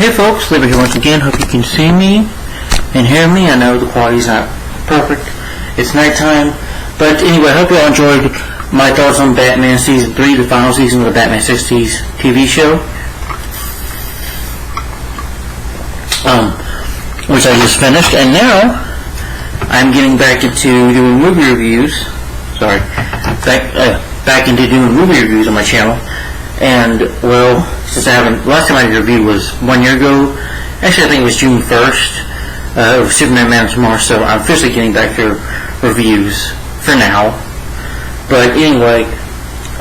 Hey folks, Libby here once again. Hope you can see me and hear me. I know the quality's not perfect. It's nighttime. But anyway, I hope you all enjoyed my thoughts on Batman Season 3, the final season of the Batman 60s TV show. Which I just finished. And now, I'm getting back into doing movie reviews. Sorry. Back into doing movie reviews on my channel. And, well, since last time I did a review was 1 year ago. Actually, I think it was June 1st. Of Superman Man of Tomorrow, so I'm officially getting back to reviews for now. But anyway,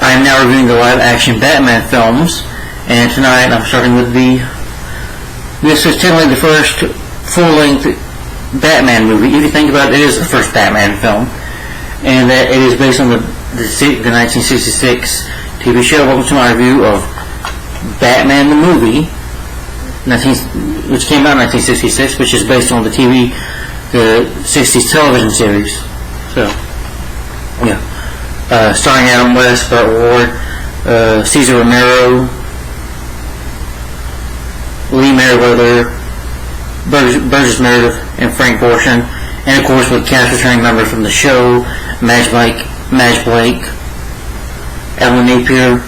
I am now reviewing the live-action Batman films. And tonight, I'm starting with this is technically the first full-length Batman movie. If you think about it, it is the first Batman film. And that it is based on the 1966 TV show. Welcome to my review of Batman the movie, which came out in 1966, which is based on the 60s television series. So, yeah. Starring Adam West, Burt Ward, Cesar Romero, Lee Merriweather, Burgess Meredith, and Frank Gorshin, and of course with cast returning members from the show, Madge Blake, Ellen Napier,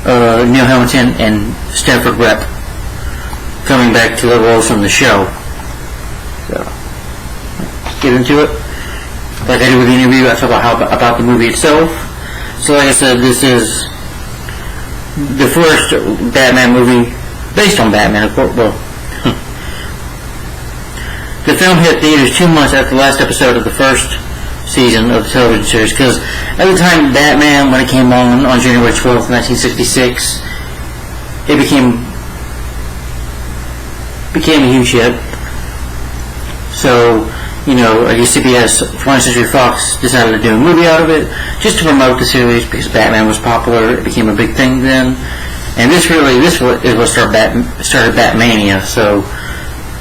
Neil Hamilton, and Stanford Rep coming back to the roles from the show. So, let's get into it. Like I did with the interview, I talk about the movie itself. So like I said, this is the first Batman movie based on Batman, of course. Well, the film hit theaters 2 months after the last episode of the first season of the television series, because at the time Batman, when it came on January 12th, 1966, it became a huge hit. So, you know, I guess CBS, 20th Century Fox decided to do a movie out of it, just to promote the series, because Batman was popular. It became a big thing then. And this is what started Batmania, so,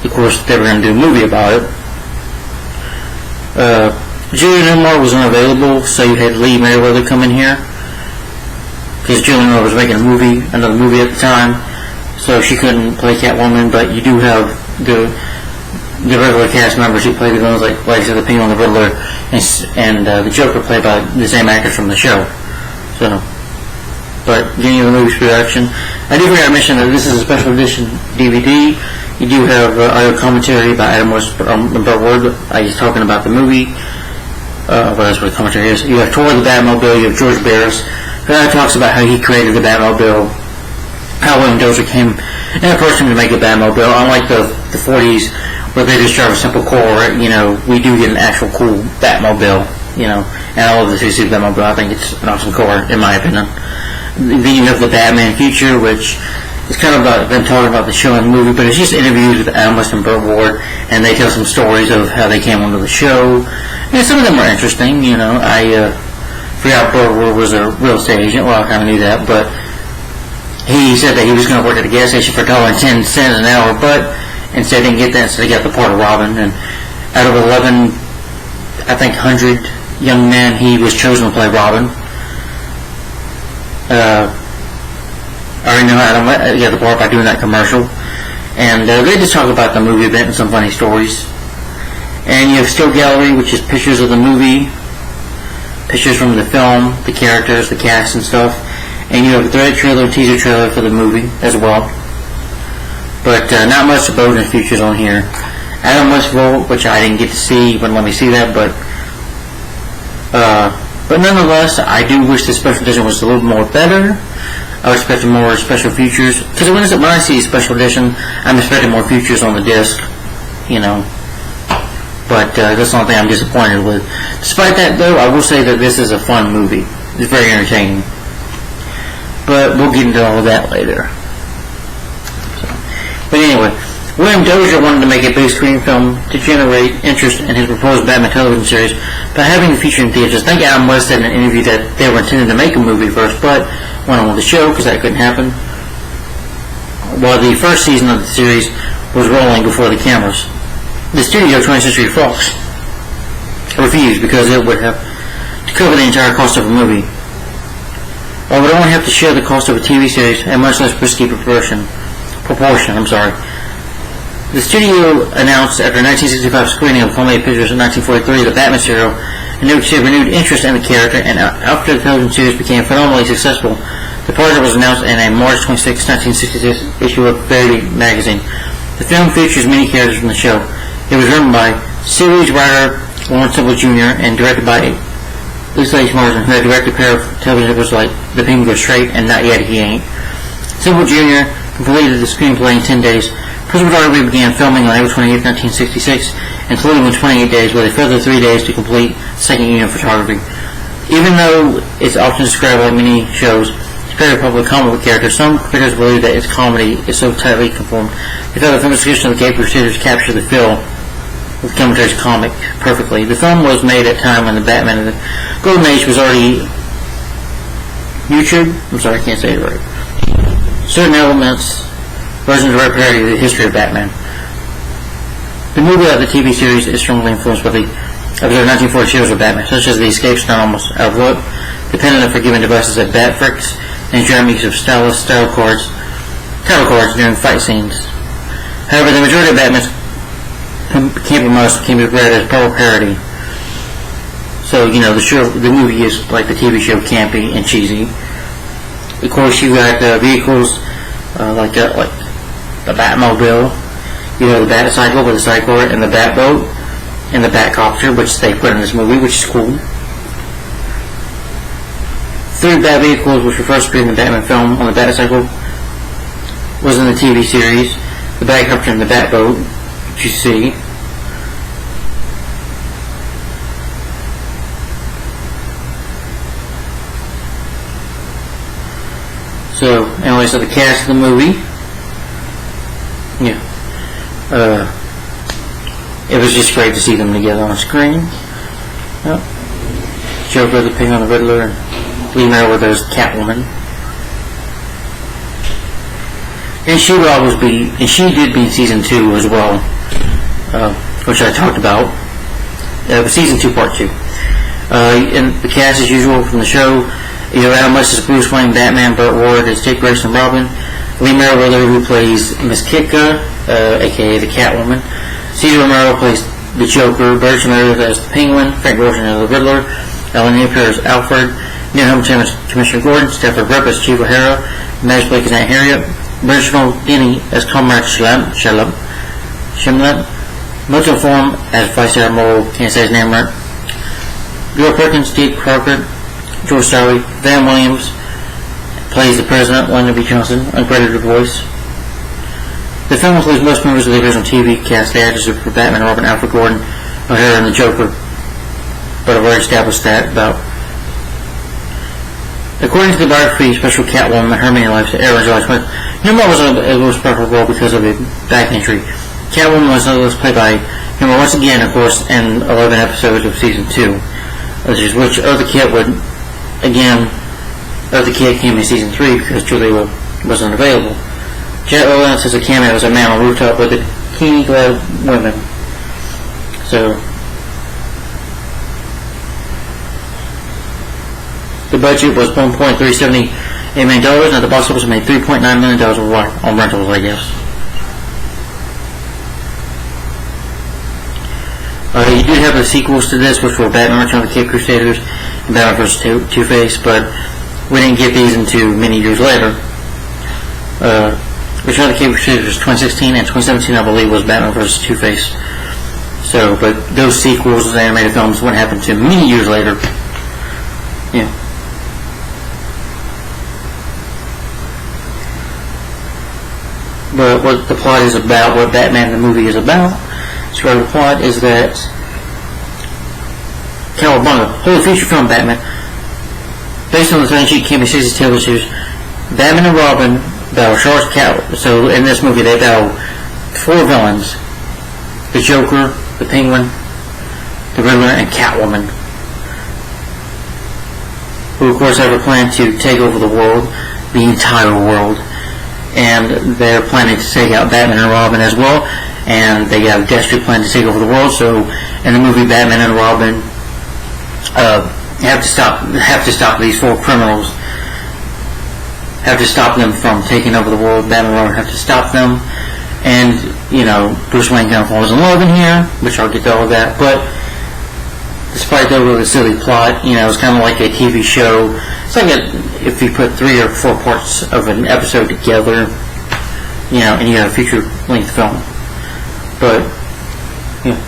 of course, they were going to do a movie about it. Julianne Moore was unavailable, so you had Lee Merriweather come in here, because Julianne Moore was making another movie at the time, so she couldn't play Catwoman. But you do have the regular cast members who play the villains, like I said, the Penguin, the Riddler, and the Joker, played by the same actors from the show. So, but getting into the movie's production, I do forget to mention that this is a special edition DVD. You do have audio commentary by Adam West and Burt Ward. He's talking about the movie. What else the commentary is? You have Tour the Batmobile. You have George Barris, who talks about how he created the Batmobile, how William Dozier came and approached him to make a Batmobile. Unlike the 40s, where they just drive a simple car, you know, we do get an actual cool Batmobile, you know, and I love the 3C Batmobile. I think it's an awesome car, in my opinion. Then you have the Batman Future, which is kind of about them talking about the show and the movie, but it's just interviews with Adam West and Burt Ward, and they tell some stories of how they came onto the show. And some of them were interesting, you know. I forgot Burt Ward was a real estate agent. Well, I kind of knew that, but he said that he was going to work at a gas station for $1.10 an hour, but instead he didn't get that, so he got the part of Robin. And out of 100 young men, he was chosen to play Robin. I already know Adam got the part by doing that commercial. And they just talk about the movie event and some funny stories. And you have Still Gallery, which is pictures of the movie, pictures from the film, the characters, the cast and stuff. And you have a thread trailer, teaser trailer for the movie as well. But not much of bonus features on here. Adam West role, which I didn't get to see, wouldn't let me see that, but nonetheless, I do wish the special edition was a little more better. I was expecting more special features, because when I see a special edition, I'm expecting more features on the disc, you know. But that's the only thing I'm disappointed with. Despite that, though, I will say that this is a fun movie. It's very entertaining. But we'll get into all of that later. But anyway, William Dozier wanted to make a big screen film to generate interest in his proposed Batman television series by having the feature in theaters. I think Adam West said in an interview that they were intending to make a movie first, but went on with the show because that couldn't happen. While the first season of the series was rolling before the cameras, the studio, 20th Century Fox, refused because it would have to cover the entire cost of a movie. Or would only have to share the cost of a TV series, a much less risky proportion. The studio announced after a 1965 screening of homemade pictures in 1943 the Batman serial, and renewed interest in the character, and after the television series became phenomenally successful, the project was announced in a March 26, 1966 issue of Variety magazine. The film features many characters from the show. It was written by series writer Lawrence Temple Jr. and directed by Lisa H. Martin, who had directed a pair of television episodes like The Penguin Goes Straight and Not Yet He Ain't. Temple Jr. completed the screenplay in 10 days. Principal photography began filming on April 28, 1966, and concluded in 28 days, with a further 3 days to complete second unit of photography. Even though it's often described like many shows, it's very popular comic book character, some critics believe that its comedy is so tightly conformed. They felt the film execution of the Cape Crusaders captured the feel of the commentary's comic perfectly. The film was made at a time when the Batman of the Golden Age was already YouTube. I'm sorry, I can't say it right. Certain elements, versions of parody of the history of Batman. The movie of the TV series is strongly influenced by the observed 1940 shows of Batman, such as the escapes done almost out of look, dependent on forgiving devices at Batfricks, and Jeremy use of title cards during fight scenes. However, the majority of Batman's compromise can be read as proper parody. So, the movie is like the TV show, campy and cheesy. Of course, you got vehicles like the Batmobile, the Batcycle with the sidecar, and the Batboat, and the Batcopter, which they put in this movie, which is cool. 3 Bat vehicles, which were first appeared in the Batman film on the Batcycle, was in the TV series. The Batcopter and the Batboat, which you see. So, anyway, so the cast of the movie, it was just great to see them together on screen. Joker, the Penguin, the Riddler, and Lee Meriwether's Catwoman. And she would always be, and she did be in season 2 as well, which I talked about. Season 2, part 2. And the cast, as usual, from the show, Adam West is Bruce Wayne, Batman, Burt Ward is Dick Grayson, Robin, Lee Meriwether, who plays Miss Kitka, aka the Catwoman, Cesar Romero plays the Joker, Burgess Meredith as the Penguin, Frank Gorshin as the Riddler, Alan Napier as Alfred, Neil Hamilton as Commissioner Gordon, Stafford Rupp as Chief O'Hara, Madge Blake as Aunt Harriet, Reginald Denny as Comrade Shemlet, Milton Form as Vice Admiral, can't say his name right, Bill Perkins, Steve Crockett, George Story, Van Williams plays the President, Lyndon B. Johnson, uncredited voice. The film includes most members of the original TV cast. The actors for Batman, Robin, Alfred Gordon, O'Hara, and the Joker. But I've already established that about. According to the biography, special Catwoman, her main life, Aaron Joy Smith, Nimrod was a most powerful role because of a back injury. Catwoman was played by Nimrod once again, of course, in 11 episodes of season 2, which Eartha Kitt would, again, Eartha Kitt came in season 3 because Julia wasn't available. Jet Lawrence has a cameo as a man on a rooftop with bikini-clad women. So, the budget was $1.378 million, and the box office made $3.9 million on rentals, I guess. You did have the sequels to this, which were Batman Return of the Cape Crusaders and Batman vs. Two-Face, but we didn't get these until many years later. Return of the Cape Crusaders was 2016, and 2017, I believe, was Batman vs. Two-Face. So, but those sequels, those animated films, wouldn't happen until many years later. Yeah. But what the plot is about, what Batman the movie is about, the plot is that Cowabunga, whole feature film Batman, based on the tongue-in-cheek Campy 60s television series, Batman and Robin battle Charles Catwoman. So in this movie they battle 4 villains: the Joker, the Penguin, the Riddler, and Catwoman, who of course have a plan to take over the world, the entire world. And they're planning to take out Batman and Robin as well, and they have a desperate plan to take over the world. So in the movie, Batman and Robin have to stop these 4 criminals, have to stop them from taking over the world. Batman and Robin have to stop them, and Bruce Wayne kind of falls in love in here, which I'll get to all of that. But despite the really silly plot, it's kind of like a TV show. It's like if you put 3 or 4 parts of an episode together, and you have a feature-length film. But, yeah.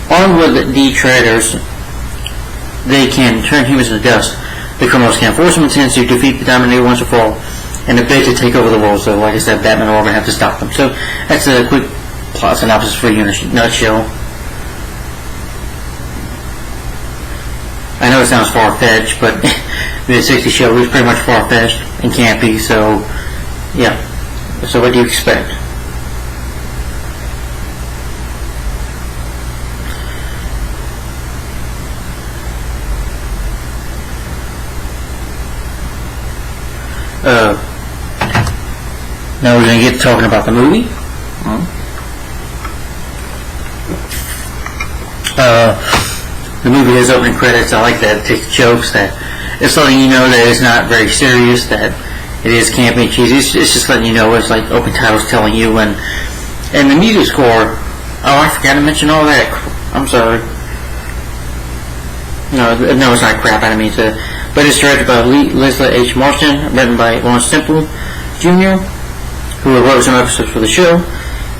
Armed with detritus, they can turn humans into dust. The criminals can force them into defeat the Diamond Knight once and for all, and bid to take over the world. So, like I said, Batman and Robin have to stop them. So, that's a quick plot synopsis for you in a nutshell. I know it sounds far-fetched, but the 60s show was pretty much far-fetched and campy. So, yeah. So, what do you expect? Now we're going to get talking about the movie. The movie has opening credits. I like that. It takes jokes. That it's letting you know that it's not very serious. That it is campy and cheesy. It's just letting you know. It's like open titles telling you. And the music score. Oh, I forgot to mention all that. I'm sorry. No, it's not crap. I didn't mean to. But it's directed by Leslie H. Marston, written by Lawrence Temple Jr., who wrote some episodes for the show,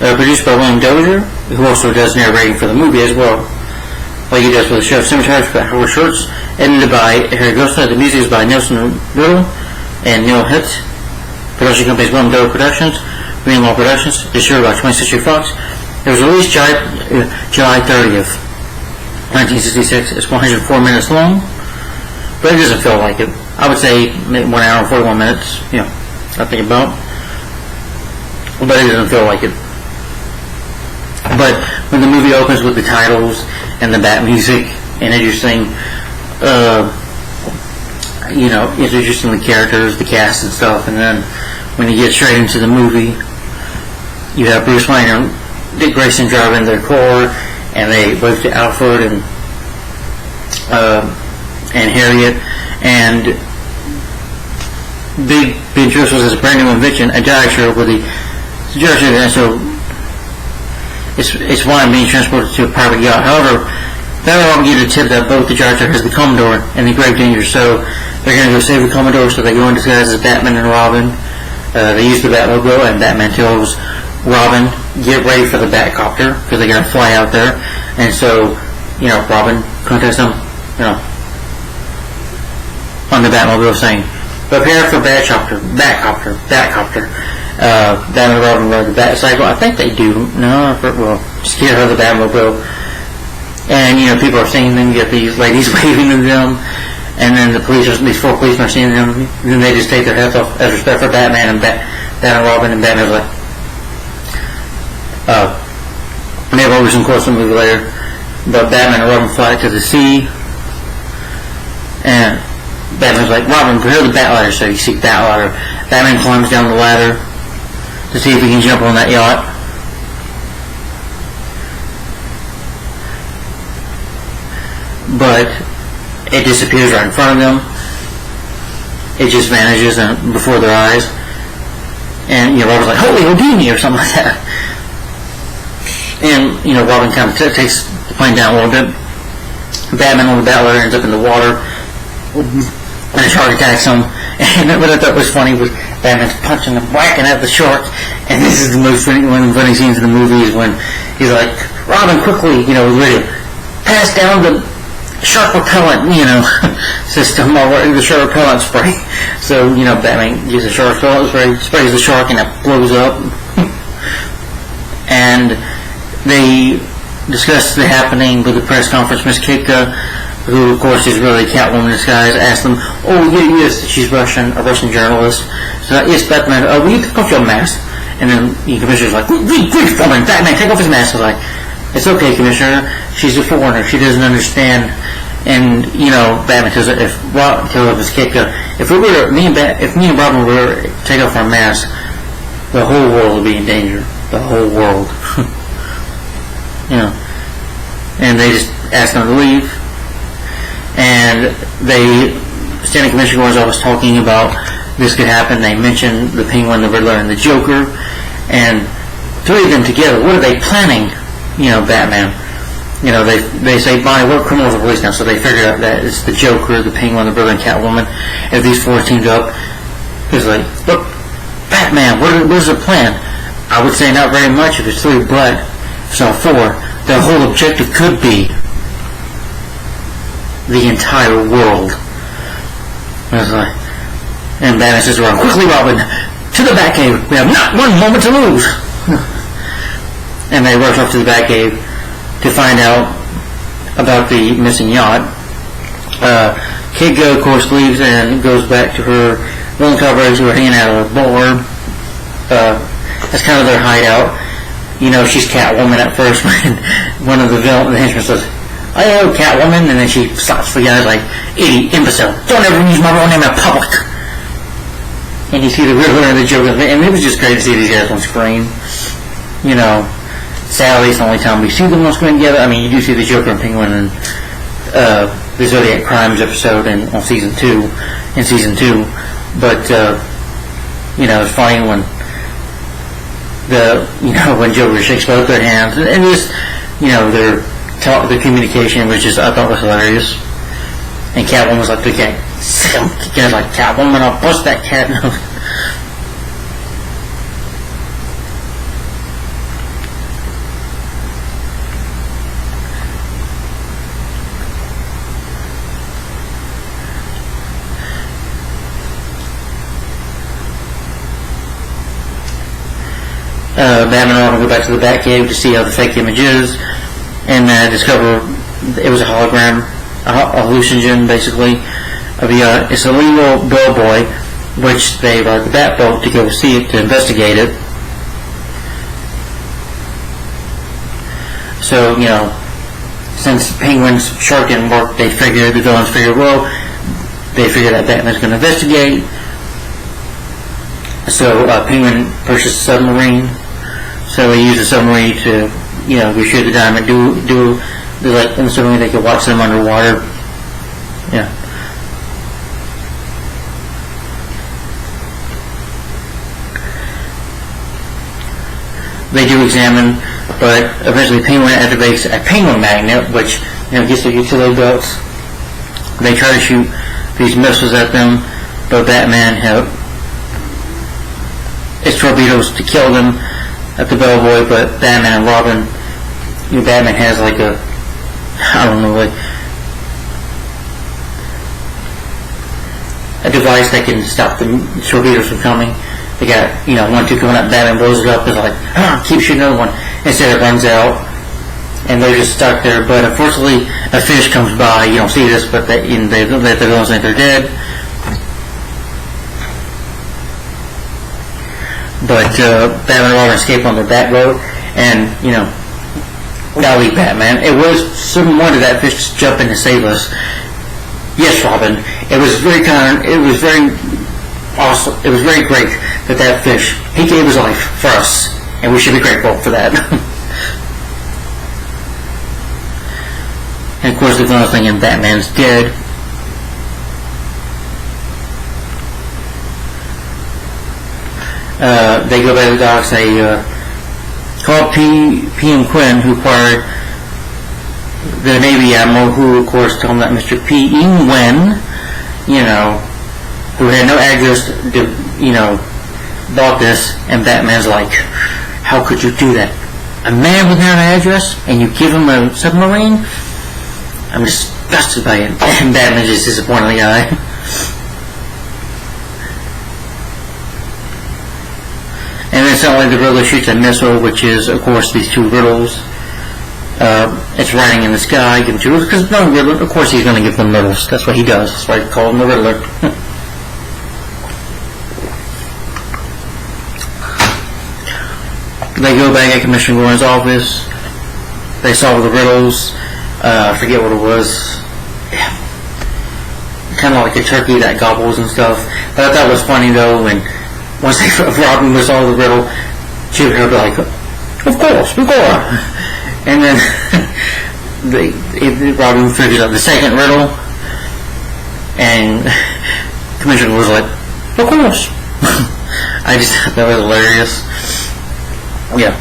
produced by William Dozier, who also does narrating for the movie as well, like he does for the show. Cinematography by Howard Schultz, edited by Harry Gosta. The music is by Nelson Riddle and Neil Hitt. Production company is William Dozier Productions, Greenlaw Productions, distributed by 20th Century Fox. It was released July 30th, 1966. It's 104 minutes long. But it doesn't feel like it. I would say 1 hour and 41 minutes, I think about. But it doesn't feel like it. But when the movie opens with the titles and the Bat music and introducing, introducing the characters, the cast and stuff, and then when you get straight into the movie, you have Bruce Wayne and Dick Grayson driving their car, and they wave to Alfred and Harriet, and Big Ben Trussell is a brand new invention, a diatribe with the suggestion, and so it's why I'm being transported to a private yacht. However, that will get a tip that both the Jar-Jar has the Commodore and the grave danger, so they're going to go save the Commodore, so they go in disguise as Batman and Robin. They use the Batmobile, and Batman tells Robin, get ready for the Batcopter, because they're going to fly out there, and so, Robin contacts them, on the Batmobile saying, prepare for Batcopter. Batman and Robin ride the Batcycle. I think they do. No, scared of the Batmobile. And, people are seeing them, you get these ladies waving to them, and then these 4 policemen are seeing them, and then they just take their hats off as respect for Batman and Robin, and Batman's like, maybe we'll some quotes from the movie later, but Batman and Robin fly to the sea, and Batman's like, Robin, prepare the bat ladder. So you see bat ladder. Batman climbs down the ladder to see if he can jump on that yacht. But it disappears right in front of them. It just vanishes before their eyes. And, Robin's like, holy Houdini, or something like that. And, Robin kind of takes the plane down a little bit. Batman on the bat ladder ends up in the water. And a shark attacks him, and what I thought was funny was Batman's punching and whacking at the shark, and this is one of the funny scenes in the movie is when he's like, Robin, quickly, ready to pass down the shark repellent, system, or the shark repellent spray. So, Batman uses the shark repellent spray, sprays the shark, and it blows up. And they discuss the happening with the press conference. Miss Kitka, who of course is really Catwoman in disguise, asked them, yes, she's a Russian journalist. So, yes, Batman, will you take off your mask? And then the commissioner's like, great woman, Batman, take off his mask. I was like, it's okay, Commissioner, she's a foreigner, she doesn't understand. And, Batman tells her, tells Miss Kitka, if me and Robin were to take off our masks, the whole world would be in danger. The whole world. And they just ask them to leave. And and Stanley Commissioner Gordon's always talking about this could happen. They mentioned the Penguin, the Riddler, and the Joker, and three of them together. What are they planning? Batman. They say, Bonnie, we're criminals of police now, so they figured out that it's the Joker, the Penguin, the Riddler, and Catwoman. If these four teamed up, it's like, look, Batman, what is the plan? I would say not very much if it's three, but if it's all four, the whole objective could be the entire world. And Batman says, "Run quickly, Robin, to the Batcave. We have not one moment to lose." And they rush off to the Batcave to find out about the missing yacht. Kid Go, of course, leaves and goes back to her villain coverage who are hanging out of a bar. That's kind of their hideout. She's Catwoman at first when one of the henchmen says, "Oh, Catwoman," and then she slaps the guy like, "Idiot, imbecile, don't ever use my real name in public." And you see the Riddler and the Joker, and it was just great to see these guys on screen. Sadly, it's the only time we see them on screen together. I mean, you do see the Joker and Penguin in the Zodiac Crimes episode in season 2, but it's funny when when Joker shakes both their hands, and just the communication was just, I thought, was hilarious. And Catwoman was like, "Okay, guys, like, Catwoman, I'll bust that cat." Batman and Robin go back to the Batcave to see how the fake image is, and discover it was a hologram, a hallucinogen, basically. It's a little bellboy, which they ride the Batboat to go see it, to investigate it. So, since Penguin's shark didn't work, the villains figured that Batman's going to investigate. So, Penguin purchased a submarine. So they used the submarine to, retrieve the diamond. Like in the submarine, they could watch them underwater. Yeah. They do examine, but eventually Penguin activates a penguin magnet, which gets their utility belts. They try to shoot these missiles at them, but Batman his torpedoes to kill them at the bellboy. But Batman and Robin, Batman has like a, a device that can stop the torpedoes from coming. They got, 1, 2 coming up, Batman blows it up, it's like, keep shooting another one. Instead it runs out, and they're just stuck there. But unfortunately, a fish comes by, you don't see this, but they let the villains think they're dead. But Batman and Robin escape on the Batboat, and, golly, Batman, it was some wonder that fish just jumped in to save us. Yes, Robin, it was very kind, it was very awesome, it was very great that fish, he gave his life for us, and we should be grateful for that. And of course the final thing in Batman's dead. They go by the docks, they call P.M. Quinn, who acquired the Navy Admiral, who of course told him that Mr. P.E. Wen, who had no address, bought this, and Batman's like, how could you do that? A man without an address, and you give him a submarine? I'm disgusted by it. And Batman's just disappointed in the guy. And then suddenly the Riddler shoots a missile, which is, of course, these two riddles. It's riding in the sky, give them two riddles, because no Riddler, of course he's going to give them riddles. That's what he does. That's why they call him the Riddler. They go back at Commissioner Gordon's office. They solve the riddles. I forget what it was. Yeah. Kind of like a turkey that gobbles and stuff. But I thought it was funny though when once they Robin was all the riddle, she would be like, "Of course, we go." And then Robin figures out the second riddle, And Commissioner was like, of course. I just thought that was hilarious. Yeah.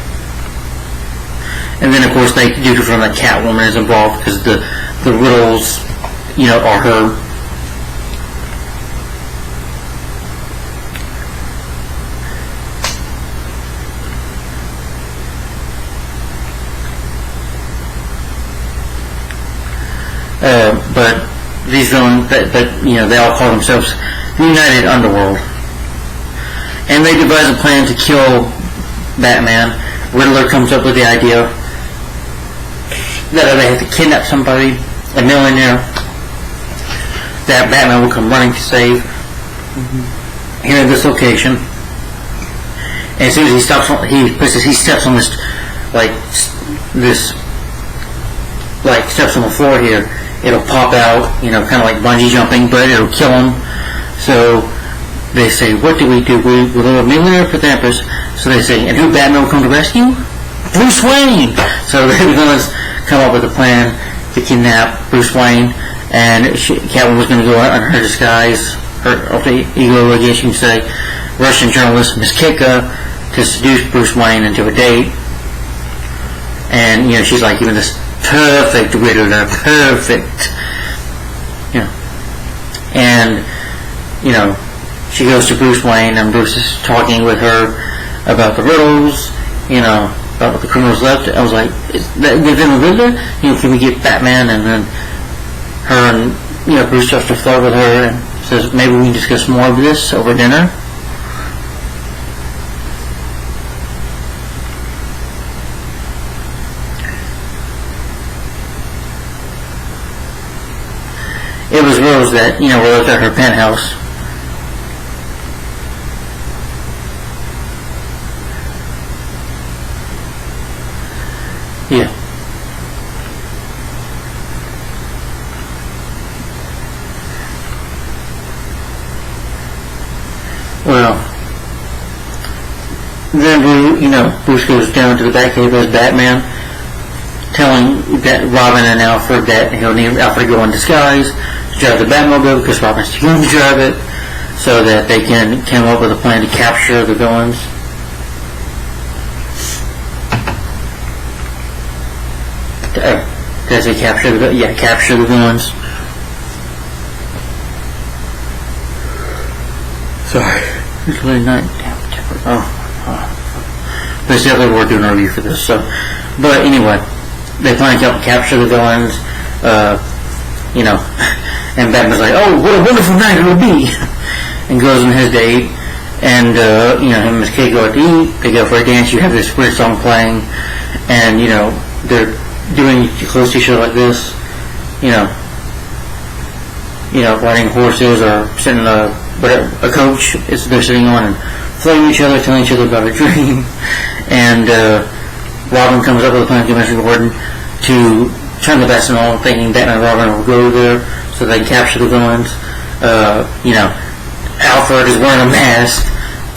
And then, of course, they do confirm that Catwoman is involved because the riddles, are her. But these villains, they all call themselves the United Underworld. And they devise a plan to kill Batman. Riddler comes up with the idea that they have to kidnap somebody, a millionaire, that Batman will come running to save here at this location. And as soon as he steps on steps on the floor here, it'll pop out, kind of like bungee jumping, but it'll kill him. So they say, what do? We're a millionaire for Thampers. So they say, and who Batman will come to rescue? Bruce Wayne! So they're going to come up with a plan to kidnap Bruce Wayne, and Catwoman was going to go out on her disguise, her alter ego, I guess you can say, Russian journalist Miss Kika, to seduce Bruce Wayne into a date. And, she's like, even this perfect Riddler, perfect. And, she goes to Bruce Wayne, and Bruce is talking with her about the riddles, about what the criminals left. I was like, is that the Riddler? Can we get Batman? And then her and, Bruce starts to flirt with her and says, maybe we can discuss more of this over dinner. It was Rose that, Rose at her penthouse. Yeah. Well, then Bruce goes down to the Batcave as Batman, telling that Robin and Alfred that he'll need Alfred to go in disguise to drive the Batmobile because Robin's too young to drive it, so that they can come up with a plan to capture the villains. Does he capture the villains? Sorry. It's really not. But it's definitely worth doing a review for this. But anyway, they plan to capture the villains. And Batman's like, oh, what a wonderful night it will be, and goes on his date. And him and Miss Kate go out to eat. They go for a dance. You have this weird song playing, and they're doing close to each other like this, riding horses or sitting in a coach they're sitting on and flirting each other, telling each other about a dream. And Robin comes up with a plan to Commissioner Gordon to turn the best in all, thinking Batman and Robin will go there so they can capture the villains. Alfred is wearing a mask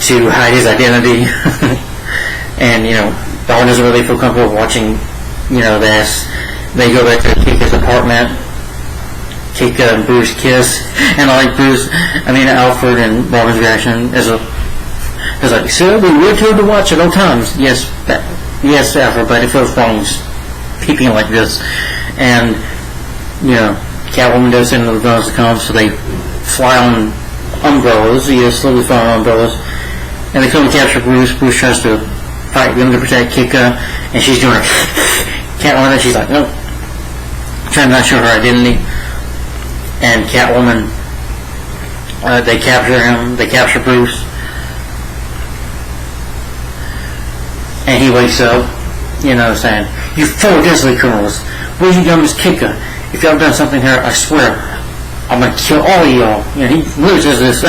to hide his identity. And, Robin doesn't really feel comfortable watching this. They go back to Kika's apartment. Kika and Bruce kiss, and I like Alfred and Robin's reaction is like, sir, we were told to watch at all times. Yes, Alfred, but if those phones peeping like this, and Catwoman does send the villains to come, so they fly on umbrellas. Slowly fly on umbrellas, and they come to capture Bruce. Bruce tries to fight them to protect Kika, and she's doing Catwoman, she's like, nope, trying not to show her identity. And Catwoman, they capture him, they capture Bruce, and he wakes up, saying, you four desolate criminals, what have you done, Miss Kika? If y'all done something here, I swear, I'm gonna kill all of y'all. He really says this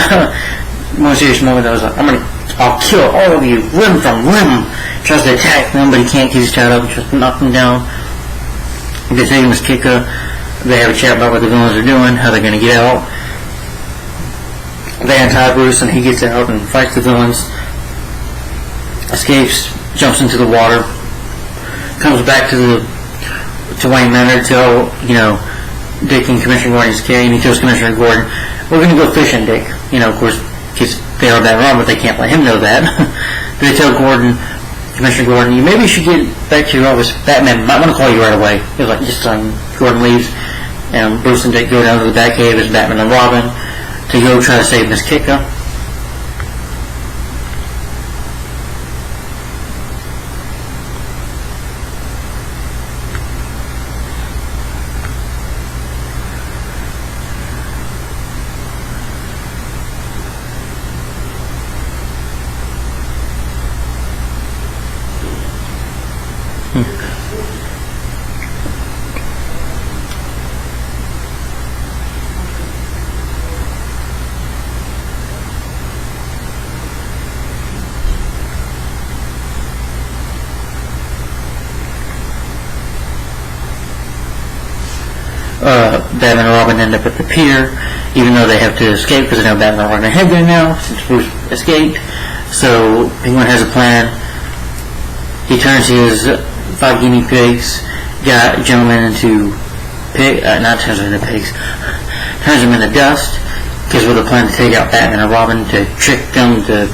more serious moment. I was like, I'll kill all of you, limb from limb. Tries to attack them, but he can't keep his child up. He tries to knock them down. They take him as Kika. They have a chat about what the villains are doing, how they're going to get out. They untie Bruce, and he gets out and fights the villains. Escapes, jumps into the water, comes back to Wayne Manor to tell Dick and Commissioner Gordon escape, and he tells Commissioner Gordon, "We're going to go fishing, Dick." Of course, because they are Batman and Robin, but they can't let him know that. They tell Commissioner Gordon, "You maybe should get back to your office. Batman might want to call you right away." He's like, just Gordon leaves, and Bruce and Dick go down to the Batcave as Batman and Robin to go try to save Miss Kitka. Batman and Robin end up at the pier, even though they have to escape because they know Batman and Robin are head there now since Bruce escaped. So Penguin has a plan. He turns his 5 guinea pigs, gentlemen into not turns them into pigs, turns them into dust, because with a plan to take out Batman and Robin to trick them to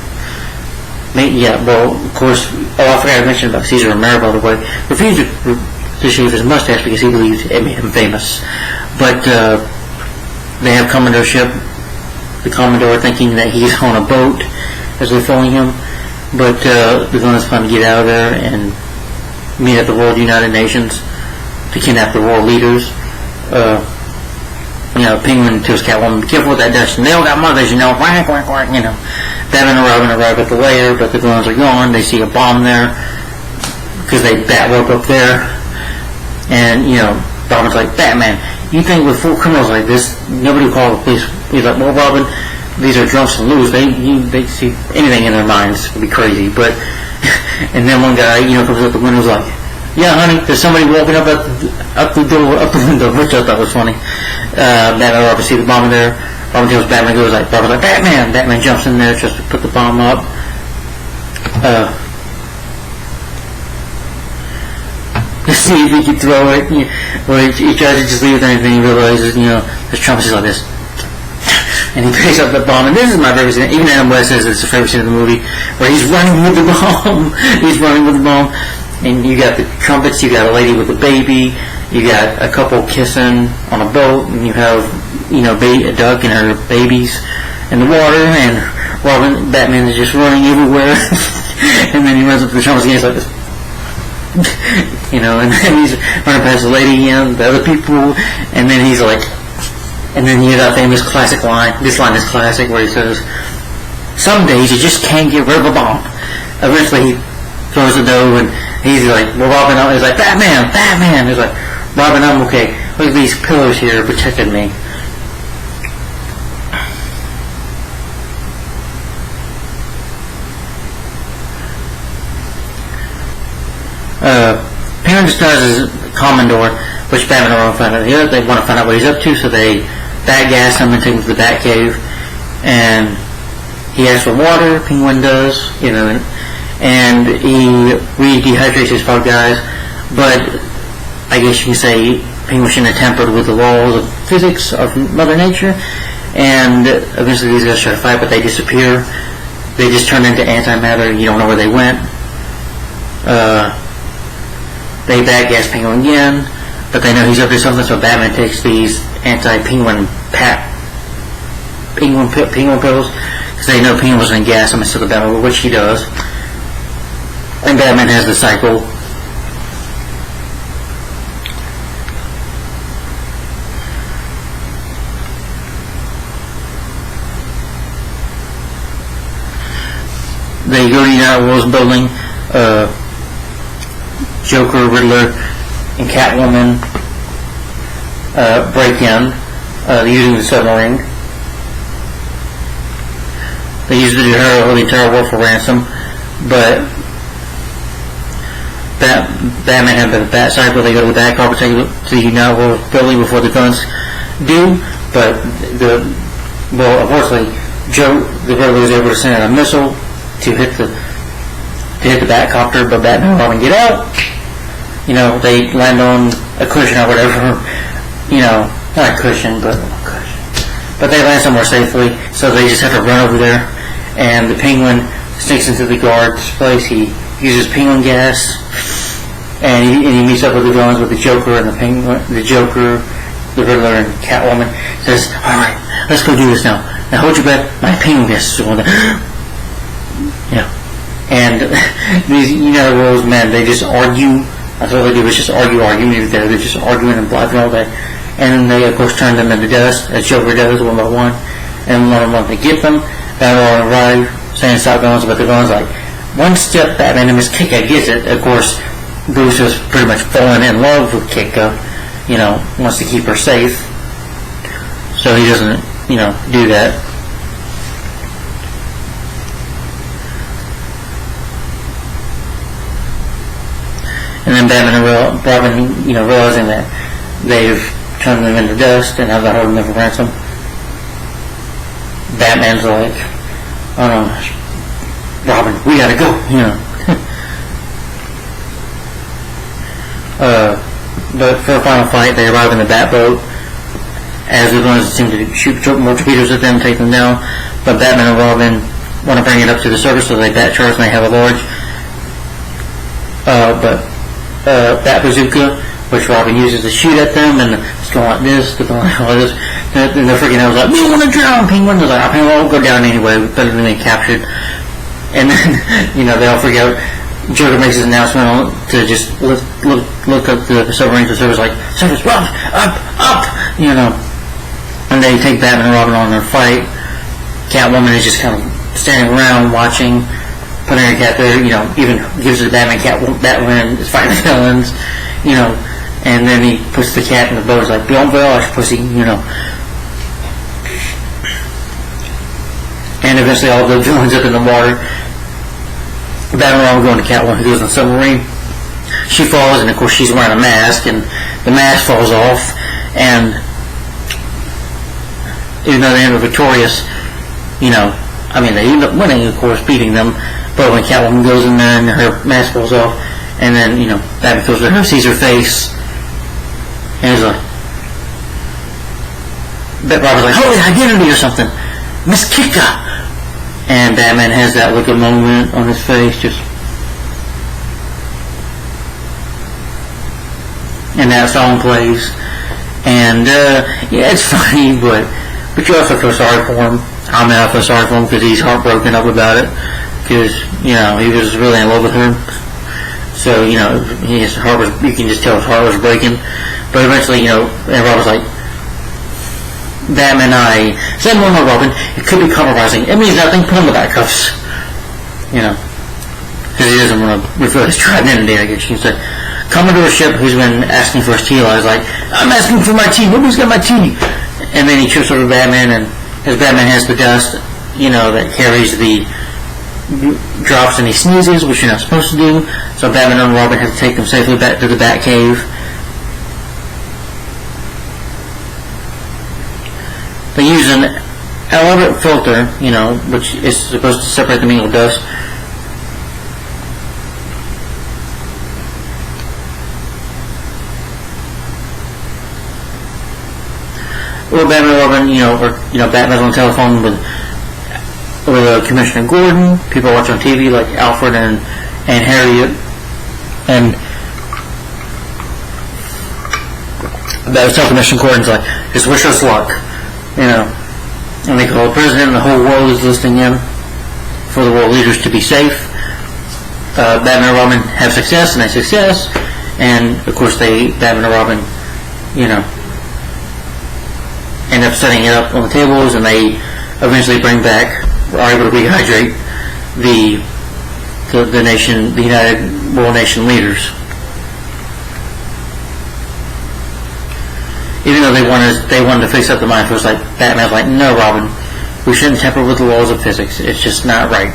make. Of course, I forgot to mention about Caesar Romero, by the way, refused to shave his mustache because he believed it made him famous. But they have Commodore ship, the Commodore thinking that he's on a boat as they're following him, but the villains plan to get out of there and meet at the World United Nations to kidnap the world leaders. Penguin tells Catwoman, "Be careful with that dust, and they all got mothers, quack, quack, quack." Batman and Robin arrive at the lair, but the villains are gone. They see a bomb there because they bat woke up there, and Robin's like, "Batman, you think with 4 criminals like this, nobody will call the police?" He's like, "Well, Robin, these are drunks and loose. They see anything in their minds. It'd be crazy." But and then one guy, comes up the window, is like, "Yeah, honey, there's somebody walking up the window," which I thought was funny. Batman and Robin see the bomb in there. Robin tells Batman, goes like, Robin's like, "Batman!" Batman jumps in there just to put the bomb up. See if he can throw it. He tries to just leave it there, and then he realizes, there's Trump is like this. And he picks up the bomb, and this is my favorite scene. Even Adam West says it's the favorite scene of the movie, where he's running with the bomb. He's running with the bomb. And you got the trumpets, you got a lady with a baby, you got a couple kissing on a boat, and you have, a duck and her babies in the water, and Batman is just running everywhere. And then he runs up to the trumpets, and he's like this. And then he's running past the lady and the other people, and then he's like, and then you hear that famous classic line. This line is classic, where he says, "Some days you just can't get rid of a bomb." Eventually he throws the dough, and he's like, "Well, Robin," he's like, Batman. He's like, "Robin, I'm okay. Look at these pillars here protecting me." Penguin disguises Commodore, which Batman and Robin find out. They want to find out what he's up to, so they bat gas him and take him to the Batcave. And he asks for water. Penguin does, and he re-dehydrates his 5 guys. But I guess you can say Penguin shouldn't have tampered with the laws of physics of Mother Nature. And eventually these guys try to fight, but they disappear. They just turn into antimatter. You don't know where they went. They bat gas Penguin again, but they know he's up to something, so Batman takes these anti-Penguin pills, because they know Penguin was going to gas him instead of Batman, which he does. And Batman has the cycle. They go to the United Worlds building. Joker, Riddler, and Catwoman break in using the submarine. They use the entire world for ransom, but Batman had the bat side, but they go to the back car to take it to the United World building before the guns do. But unfortunately, the Riddler is able to send out a missile to hit the Batcopter, but Batman and Robin get out. They land on a cushion or whatever, not a cushion, but they land somewhere safely, so they just have to run over there. And the Penguin sneaks into the guard's place. He uses penguin gas, and he meets up with the villains, with the Joker and the Penguin, the Joker, the Riddler, and Catwoman. Says, "All right, let's go do this now. Now hold your breath. My penguin gas is going to." Yeah. And these, those men, they just argue. That's all they do, is just argue. They're just arguing and bluffing all day. And then they, of course, turn them into dust, as Joker does, one by one. And one by one, they get them. Batman arrive, saying stop villains, but the villains like, one step Batman and Miss Kicka gets it. Of course, Bruce has pretty much fallen in love with Kicka, wants to keep her safe. So he doesn't, do that. And then Batman and Robin, realizing that they've turned them into dust and have to hold them for ransom, Batman's like, "Oh no, Robin, we gotta go," But for a final fight, they arrive in the Batboat, as the villains seem to shoot more torpedoes at them, take them down. But Batman and Robin want to bring it up to the surface, so they bat charge and they have a large Bat Bazooka, which Robin uses to shoot at them, and it's going like this, going like this. And they're freaking out, like, "We want to drown!" Penguin is like, "I will go down anyway, better than being captured." And then, they all freak out. Joker makes his announcement to just look up the submarine. The server's like, "Surface, Robin, up!" And they take Batman and Robin on their fight. Catwoman is just kind of standing around watching, putting her cat there, even gives the Batman is fighting the villains, and then he puts the cat in the boat. He's like, "Don't vanish, pussy," And eventually all the villains up in the water. Batman and Robin going to Catwoman, who goes on the submarine. She falls, and of course she's wearing a mask, and the mask falls off, and even though they end up victorious, they end up winning, of course, beating them. But when Catwoman goes in there and her mask falls off, and then, Batman goes to her, sees her face, and he's like, Robin's like, "Holy identity" or something, "Miss Kicka." And Batman has that look of moment on his face, and that song plays. And, it's funny, but you also feel sorry for him. I feel sorry for him because he's heartbroken up about it. Because, he was really in love with her. So, his heart was, you can just tell his heart was breaking. But eventually, and Robin's like, "Batman, I said more, Robin, it could be compromising. It means nothing, put him in the back cuffs." Because he doesn't want to reveal his true identity, I guess you can say. Commodore Ship, who's been asking for his tea, is like, "I'm asking for my tea, nobody's got my tea." And then he trips over Batman, and as Batman has the dust, that carries the drops, and he sneezes, which you're not supposed to do. So Batman and Robin have to take them safely back to the Batcave. They use an elaborate filter, which is supposed to separate the mingled dust. Or Batman and Robin, Batman's on the telephone with Commissioner Gordon. People watch on TV like Alfred and Harriet, and that was Commissioner Gordon's like, "Just wish us luck," And they call the president, and the whole world is listening in for the world leaders to be safe. Batman and Robin have success, and they success, and of course Batman and Robin, end up setting it up on the tables, and they eventually are able to rehydrate the United World Nation leaders. Even though they wanted to fix up the Mind Force, like Batman's like, "No, Robin, we shouldn't tamper with the laws of physics. It's just not right."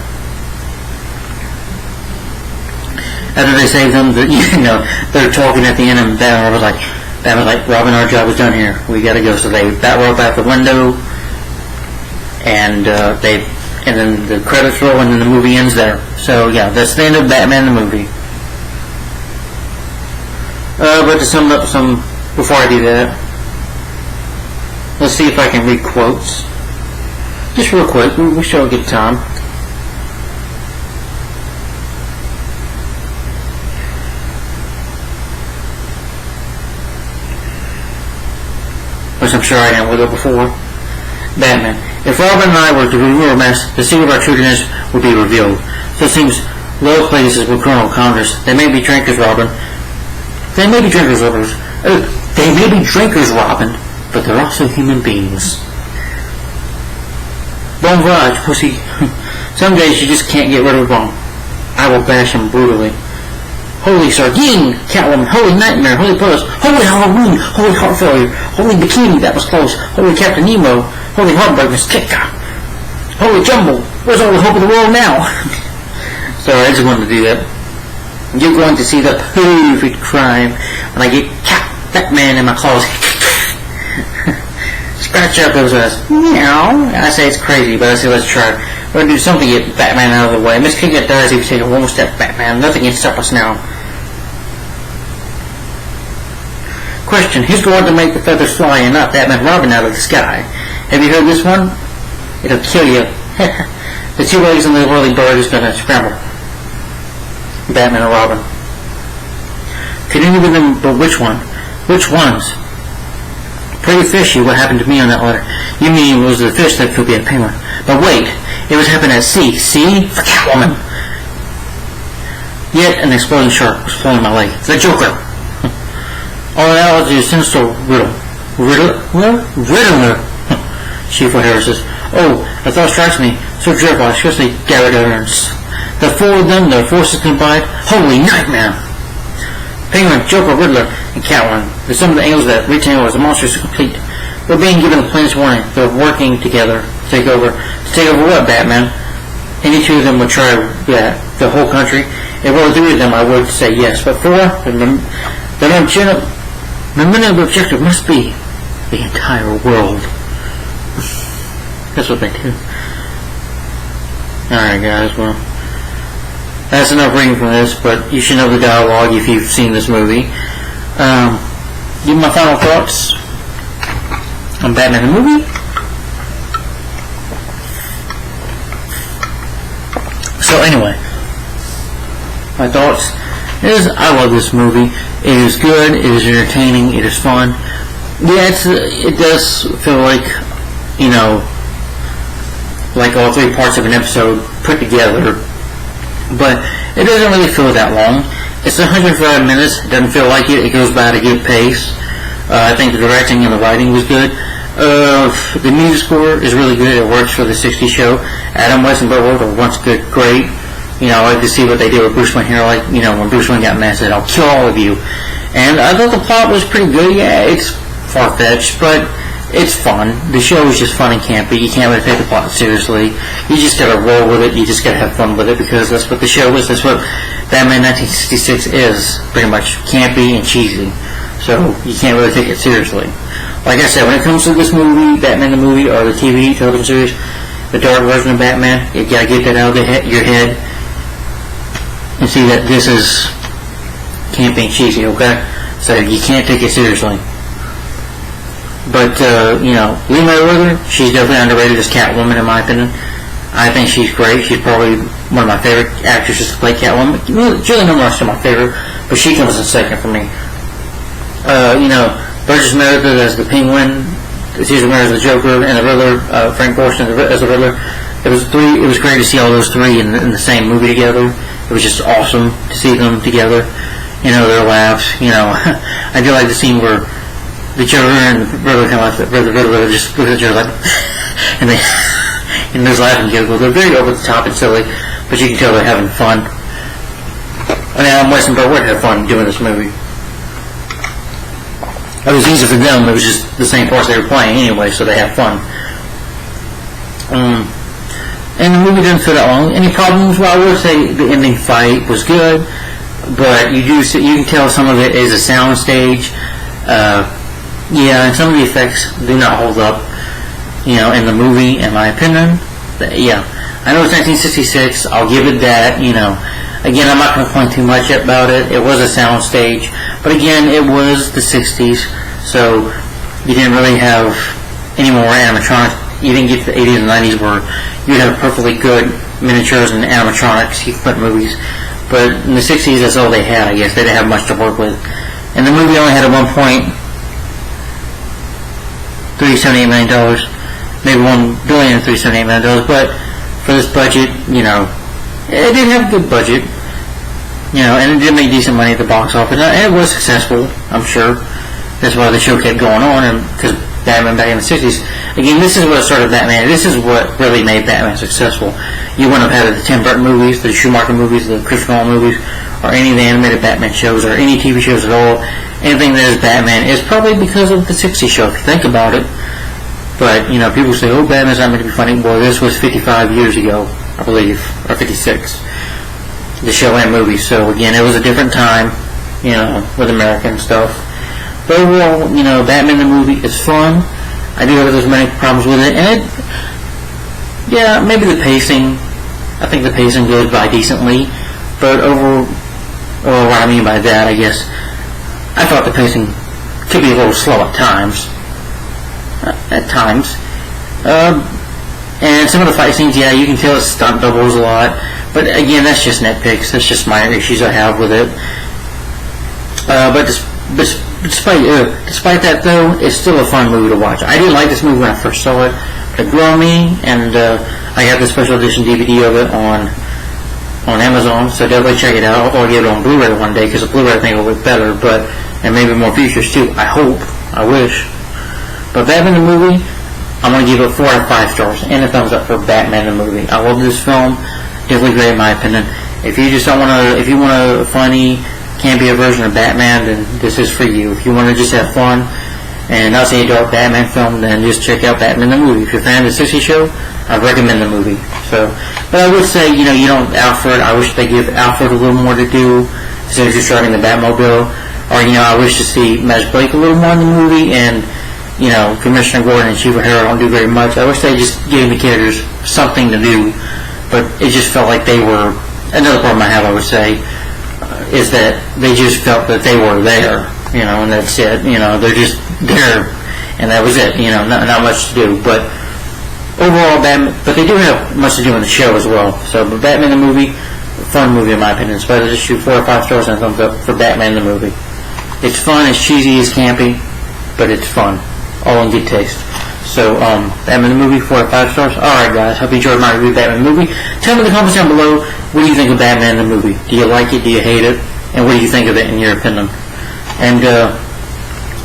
After they save them, they're talking at the end, and Batman's like, "Robin, our job is done here. We got to go." So they bat rope out the window, and then the credits roll, and then the movie ends there. So yeah, that's the end of Batman the movie. But to sum up before I do that, Let's see if I can read quotes. Just real quick, we'll show a good time. Which I'm sure I didn't with it before. Batman. If Robin and I were to reveal our mess, the secret of our true goodness would be revealed. So it seems low places with criminal Congress. They may be drinkers, Robin. They may be drinkers, Robin. They may be drinkers, Robin, but they're also human beings. Bon voyage, pussy. Some days you just can't get rid of wrong. I will bash him brutally. Holy sardine, Catwoman, holy nightmare, holy puddles, holy Halloween, holy heart failure, holy bikini, that was close, holy Captain Nemo, holy heartbreak, Miss Kitka, holy jumble, where's all the hope of the world now? Sorry, I just wanted to do that. You're going to see the perfect crime when I get Batman in my closet. Scratch up those eyes. Meow. I say it's crazy, but I say let's try. We're going to do something to get Batman out of the way. Miss Kitka dies if you take one step, Batman. Nothing can stop us now. Question. Who's going to make the feathers fly and not Batman Robin out of the sky? Have you heard this one? It'll kill you. The two legs on the whirling bird is going to scramble. Batman and Robin. Could any of them, but which one? Which ones? Pretty fishy what happened to me on that letter. You mean it was the fish that could be a penguin. But wait, it was happening at sea. See? For Catwoman. Yet an exploding shark was pulling my leg. The Joker. All that was a sinister riddle. Riddler? Chief O'Hara says, oh, the thought strikes me. So dreadful, especially Garrett Evans. The four of them, their forces combined. Holy nightmare. Penguin, Joker, Riddler, and Catwoman. The sum of the angles that retail as the monsters complete. We're being given the plainest warning. They're working together to take over. To take over what, Batman? Any two of them would try the whole country. If all three of them, I would say yes. But four, the minimum objective must be the entire world. That's what they do. Alright, guys, well, that's enough reading from this, but you should know the dialogue if you've seen this movie. Give my final thoughts on Batman the movie. So anyway, my thoughts is I love this movie. It is good, it is entertaining, it is fun. Yeah, it does feel like, you know, like all three parts of an episode put together. But it doesn't really feel that long. It's 105 minutes. It doesn't feel like it. It goes by at a good pace. I think the directing and the writing was good. The music score is really good. It works for the 60s show. Adam West and Burt Ward are once good, great. You know, I like to see what they did with Bruce Wayne here. Like, you know, when Bruce Wayne got mad, said, I'll kill all of you. And I thought the plot was pretty good. Yeah, it's far-fetched, but it's fun. The show is just fun and campy. You can't really take the plot seriously. You just gotta roll with it. You just gotta have fun with it because that's what the show is. That's what Batman 1966 is. Pretty much campy and cheesy. So you can't really take it seriously. Like I said, when it comes to this movie, Batman the movie, or the TV television series, the dark version of Batman, you gotta get that out of your head and see that this is campy and cheesy, okay? So you can't take it seriously. But, you know, Lee Meriwether, she's definitely underrated as Catwoman in my opinion. I think she's great. She's probably one of my favorite actresses to play Catwoman. Julie Newmar's still my favorite, but she comes in second for me. You know, Burgess Meredith as the Penguin, Caesar Miller as the Joker, and the Riddler, Frank Gorshin as the Riddler. It was great to see all those three in the same movie together. It was just awesome to see them together. You know, their laughs. You know, I do like the scene where the Joker and the Riddler kind of like the Riddler just look at each other like, and they're laughing together. They're very over the top and silly, but you can tell they're having fun. I mean, Adam West and Burt Ward had fun doing this movie. It was easy for them. It was just the same parts they were playing anyway, so they had fun. And the movie didn't feel that long. Any problems? Well, I would say the ending fight was good, but you can tell some of it is a sound stage. Yeah, and some of the effects do not hold up, you know, in the movie, in my opinion. But, yeah, I know it's 1966. I'll give it that, you know. Again, I'm not going to complain too much about it. It was a sound stage, but again, it was the 60s, so you didn't really have any more animatronics. You didn't get to the 80s and 90s where you'd have perfectly good miniatures and animatronics you could put in movies. But in the 60s, that's all they had, I guess. They didn't have much to work with. And the movie only had at one point $378 million, maybe $1,378 million, but for this budget, it did have a good budget, and it did make decent money at the box office, and it was successful, I'm sure. That's why the show kept going on, and because Batman back in the 60s, again, this is what started Batman. This is what really made Batman successful. You wouldn't have had the Tim Burton movies, the Schumacher movies, the Christopher Nolan movies, or any of the animated Batman shows, or any TV shows at all. Anything that is Batman is probably because of the 60s show, if you think about it. But, people say, oh, Batman's not meant to be funny. Well, this was 55 years ago, I believe, or 56, the show and movie. So, again, it was a different time, with American stuff. But overall, Batman the movie is fun. I do have those many problems with it. And maybe the pacing, I think the pacing goes by decently. But what I mean by that, I guess, I thought the pacing could be a little slow at times. And some of the fight scenes, you can tell it's stunt doubles a lot. But again, that's just nitpicks. That's just minor issues I have with it. But despite that, though, it's still a fun movie to watch. I didn't like this movie when I first saw it. It grew on me, and I got the special edition DVD of it on Amazon, so definitely check it out. I'll get it on Blu-ray one day, because the Blu-ray I think will look better, and maybe more features too. I hope. I wish. But Batman the movie, I'm going to give it 4 out of 5 stars, and a thumbs up for Batman the movie. I love this film. Definitely great in my opinion. If you want a funny, campy version of Batman, then this is for you. If you want to just have fun and not see a dark Batman film, then just check out Batman the movie. If you're a fan of the 60s show, I recommend the movie. But I would say, Alfred, I wish they give Alfred a little more to do instead of just driving the Batmobile. Or, I wish to see Magic Blake a little more in the movie, and, Commissioner Gordon and Chief O'Hara don't do very much. I wish they just gave the characters something to do, but it just felt like they were, another problem I have, I would say, is that they just felt that they were there, and that's it, they're just there, and that was it, not much to do, but overall, but they do have much to do in the show as well. So, but Batman the movie, fun movie in my opinion. So I just shoot 4 or 5 stars and a thumbs up for Batman the movie. It's fun, it's cheesy, it's campy, but it's fun, all in good taste. So, Batman the movie, 4 or 5 stars. Alright guys, hope you enjoyed my review of Batman the movie. Tell me in the comments down below, what do you think of Batman the movie? Do you like it? Do you hate it? And what do you think of it in your opinion? And,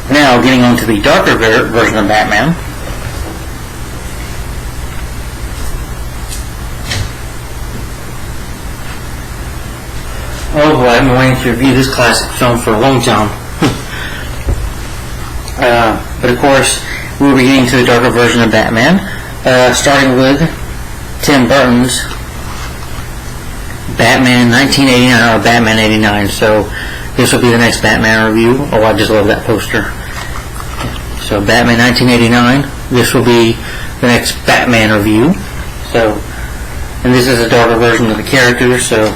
now getting on to the darker version of Batman. Oh boy, I've been waiting to review this classic film for a long time. But of course, we'll be getting to the darker version of Batman, starting with Tim Burton's Batman 1989, or Batman 89. So this will be the next Batman review. Oh, I just love that poster. So Batman 1989, this will be the next Batman review. So, and this is a darker version of the character, so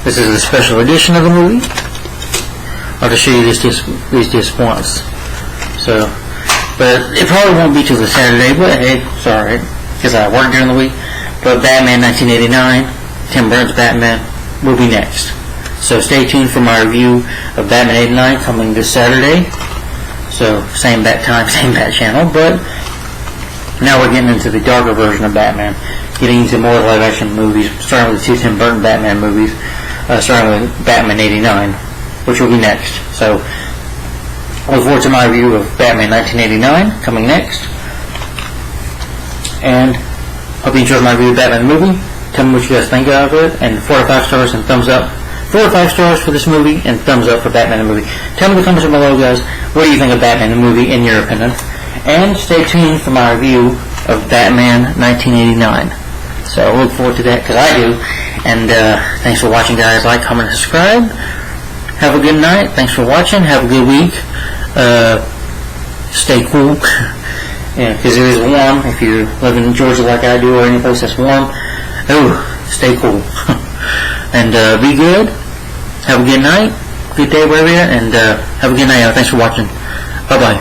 this is a special edition of the movie. I'll just show you these disc once. So, but it probably won't be till the Saturday, but hey, sorry, because I work during the week. But Batman 1989, Tim Burton's Batman, will be next. So stay tuned for my review of Batman 89 coming this Saturday. So same bat time, same bat channel, but now we're getting into the darker version of Batman, getting into more live action movies, starting with the 2 Tim Burton Batman movies, starting with Batman 89, which will be next. So I look forward to my review of Batman 1989 coming next. And hope you enjoyed my review of Batman the movie. Tell me what you guys think of it, and 4 or 5 stars and thumbs up. 4 or 5 stars for this movie, and thumbs up for Batman the movie. Tell me in the comments below, guys, what do you think of Batman the movie in your opinion. And stay tuned for my review of Batman 1989. So I look forward to that, because I do. And thanks for watching, guys. Like, comment, and subscribe. Have a good night. Thanks for watching. Have a good week. Stay cool. Yeah, because it is warm. If you live in Georgia like I do, or any place that's warm, stay cool. And be good. Have a good night. Good day wherever you're at. And have a good night. Thanks for watching. Bye-bye.